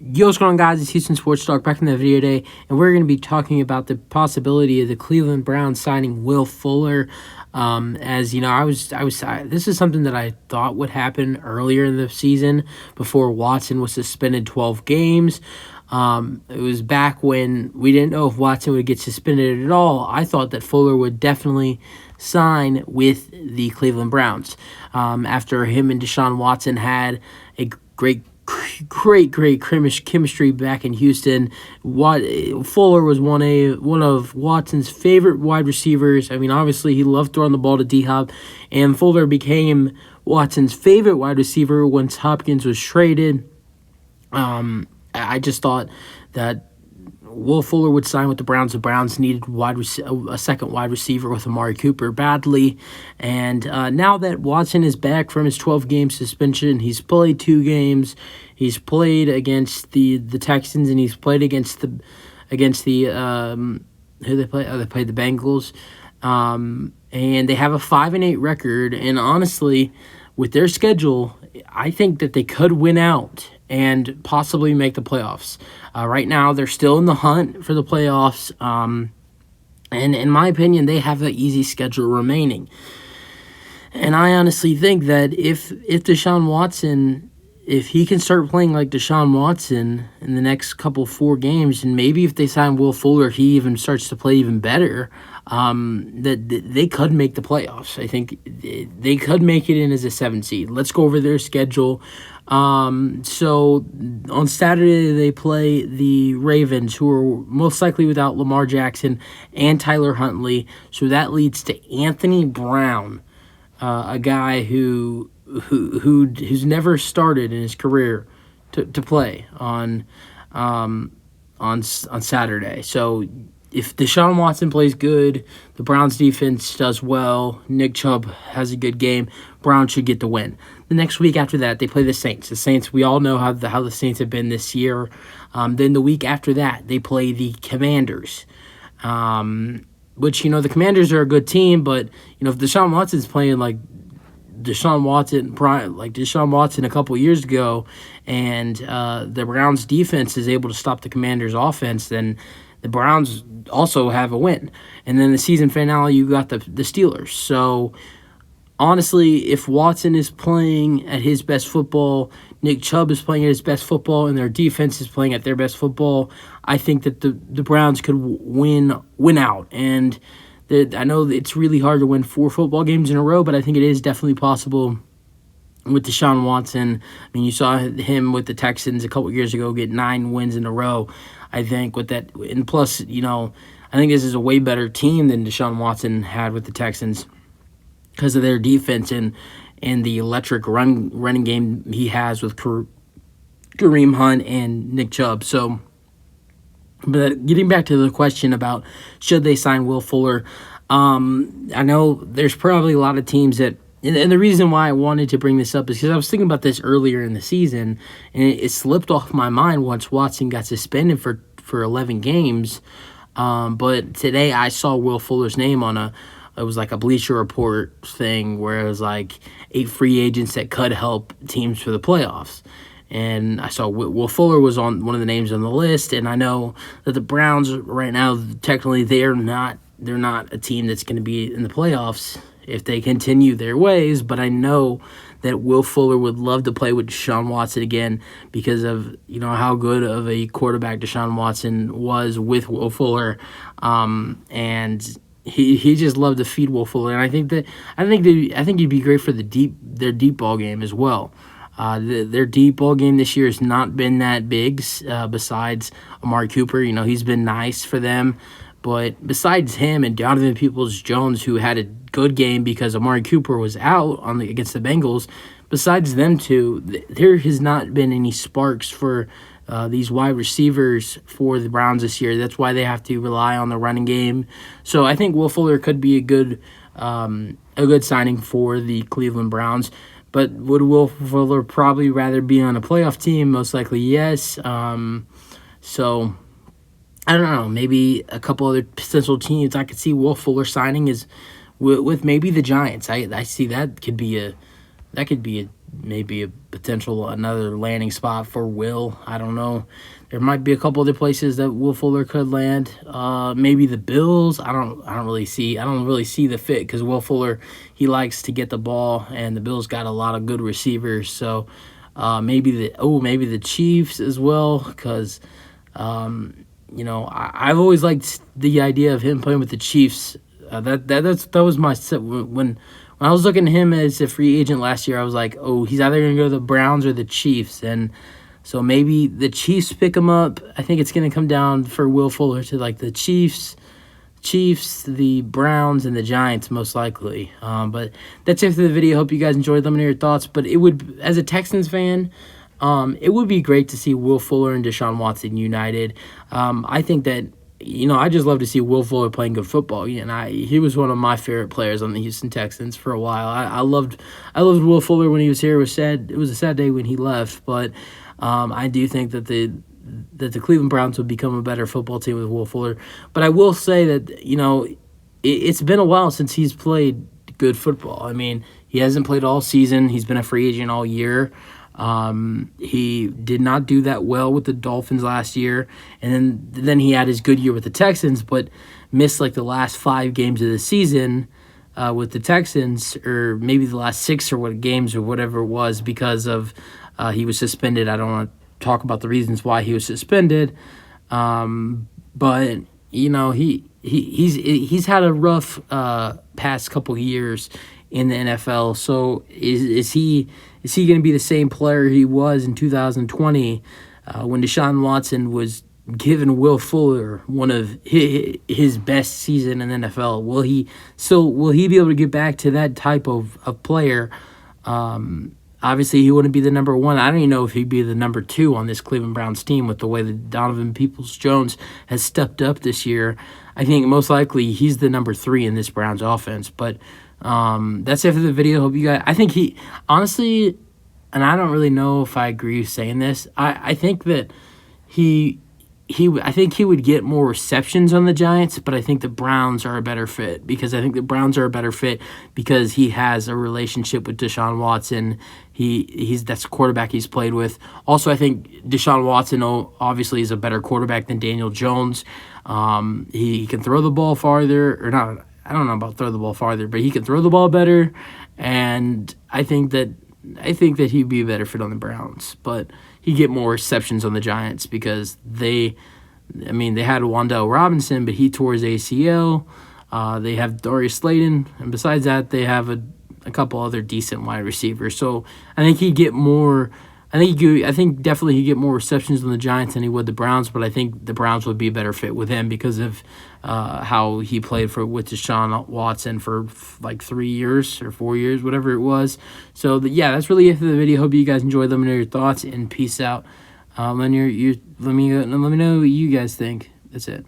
Yo, what's going on, guys? It's Houston Sports Talk back in the video today, and we're going to be talking about the possibility of the Cleveland Browns signing Will Fuller. As you know, this is something that I thought would happen earlier in the season before Watson was suspended 12 games. It was back when we didn't know if Watson would get suspended at all. I thought that Fuller would definitely sign with the Cleveland Browns after him and Deshaun Watson had a great chemistry back in Houston. Fuller was one of Watson's favorite wide receivers. I mean, obviously he loved throwing the ball to D-Hop, and Fuller became Watson's favorite wide receiver once Hopkins was traded. I just thought that Will Fuller would sign with the Browns. The Browns needed a second wide receiver with Amari Cooper badly. And now that Watson is back from his 12-game suspension, he's played 2 games. He's played against the Texans, and he's played against the who they play? Oh, they played the Bengals. And they have a 5-8 record. And honestly, with their schedule, I think that they could win out and possibly make the playoffs. Right now, they're still in the hunt for the playoffs, and in my opinion, they have an easy schedule remaining. And I honestly think that if Deshaun Watson, if he can start playing like Deshaun Watson in the next couple 4 games, and maybe if they sign Will Fuller, he even starts to play even better, that they could make the playoffs. I think they could make it in as a 7 seed. Let's go over their schedule. So on Saturday they play the Ravens, who are most likely without Lamar Jackson and Tyler Huntley. So that leads to Anthony Brown, a guy who's never started in his career to play on Saturday. So if Deshaun Watson plays good, the Browns defense does well, Nick Chubb has a good game, Browns should get the win. The next week after that, they play the Saints. The Saints, we all know how the Saints have been this year. Then the week after that, they play the Commanders, which, the Commanders are a good team, but, if Deshaun Watson's playing like Deshaun Watson a couple years ago, and the Browns defense is able to stop the Commanders offense, then the Browns also have a win. And then the season finale, you got the Steelers. So honestly, if Watson is playing at his best football, Nick Chubb is playing at his best football, and their defense is playing at their best football, I think that the Browns could win out. And I know it's really hard to win 4 football games in a row, but I think it is definitely possible with Deshaun Watson. I mean, you saw him with the Texans a couple years ago get 9 wins in a row, I think, with that. And plus, I think this is a way better team than Deshaun Watson had with the Texans because of their defense and the electric running game he has with Kareem Hunt and Nick Chubb. So, but getting back to the question about should they sign Will Fuller, I know there's probably a lot of teams that, and the reason why I wanted to bring this up is because I was thinking about this earlier in the season, and it slipped off my mind once Watson got suspended for 11 games. But today I saw Will Fuller's name on it was like a Bleacher Report thing where it was like 8 free agents that could help teams for the playoffs. And I saw Will Fuller was on one of the names on the list, and I know that the Browns right now, technically they're not a team that's going to be in the playoffs if they continue their ways, but I know that Will Fuller would love to play with Deshaun Watson again because of how good of a quarterback Deshaun Watson was with Will Fuller, and he just loved to feed Will Fuller, and I think he'd be great for their deep ball game as well. Their deep ball game this year has not been that big, besides Amari Cooper. He's been nice for them. But besides him and Donovan Peoples-Jones, who had a good game because Amari Cooper was out against the Bengals, besides them two, there has not been any sparks for these wide receivers for the Browns this year. That's why they have to rely on the running game. So I think Will Fuller could be a good signing for the Cleveland Browns. But would Will Fuller probably rather be on a playoff team? Most likely, yes. So I don't know. Maybe a couple other potential teams I could see Will Fuller signing is with maybe the Giants. I see that could be a maybe a potential another landing spot for Will. I don't know. There might be a couple other places that Will Fuller could land. Maybe the Bills. I don't really see the fit because Will Fuller, he likes to get the ball, and the Bills got a lot of good receivers. So maybe the Chiefs as well because I've always liked the idea of him playing with the Chiefs. That was my set when I was looking at him as a free agent last year. I was like, oh, he's either gonna go to the Browns or the Chiefs, and so maybe the Chiefs pick him up. I think it's gonna come down for Will Fuller to like the Chiefs, the Browns, and the Giants most likely. But that's it for the video. Hope you guys enjoyed. Let me know your thoughts. But it would, as a Texans fan, it would be great to see Will Fuller and Deshaun Watson united. I think that, I just love to see Will Fuller playing good football. And he was one of my favorite players on the Houston Texans for a while. I loved Will Fuller when he was here. It was a sad day when he left, but I do think that the Cleveland Browns would become a better football team with Will Fuller. But I will say that, it's been a while since he's played good football. I mean, he hasn't played all season. He's been a free agent all year. He did not do that well with the Dolphins last year, and then he had his good year with the Texans, but missed like the last 5 games of the season with the Texans, or maybe the last 6 or what games or whatever it was because of he was suspended. I don't want to talk about the reasons why he was suspended, but he's had a rough past couple years in the NFL. So is he going to be the same player he was in 2020 when Deshaun Watson was giving Will Fuller one of his best season in the NFL? Will he be able to get back to that type of player? Obviously, he wouldn't be the number 1. I don't even know if he'd be the number 2 on this Cleveland Browns team with the way that Donovan Peoples-Jones has stepped up this year. I think most likely he's the number 3 in this Browns offense. But that's it for the video. Hope you guys. I think he honestly, and I don't really know if I agree with saying this. I think that I think he would get more receptions on the Giants, but I think the Browns are a better fit because he has a relationship with Deshaun Watson. That's the quarterback he's played with. Also, I think Deshaun Watson obviously is a better quarterback than Daniel Jones. He can throw the ball farther, or not. I don't know about throw the ball farther, but he can throw the ball better, and I think that he'd be a better fit on the Browns, but he'd get more receptions on the Giants because they had Wan'Dale Robinson, but he tore his ACL. They have Darius Slayton, and besides that, they have a couple other decent wide receivers. So I think he'd get more. I think definitely he'd get more receptions on the Giants than he would the Browns, but I think the Browns would be a better fit with him because of how he played with Deshaun Watson for like 3 years or 4 years, whatever it was. So that's really it for the video. Hope you guys enjoyed. Let me know your thoughts and peace out. Let me know what you guys think. That's it.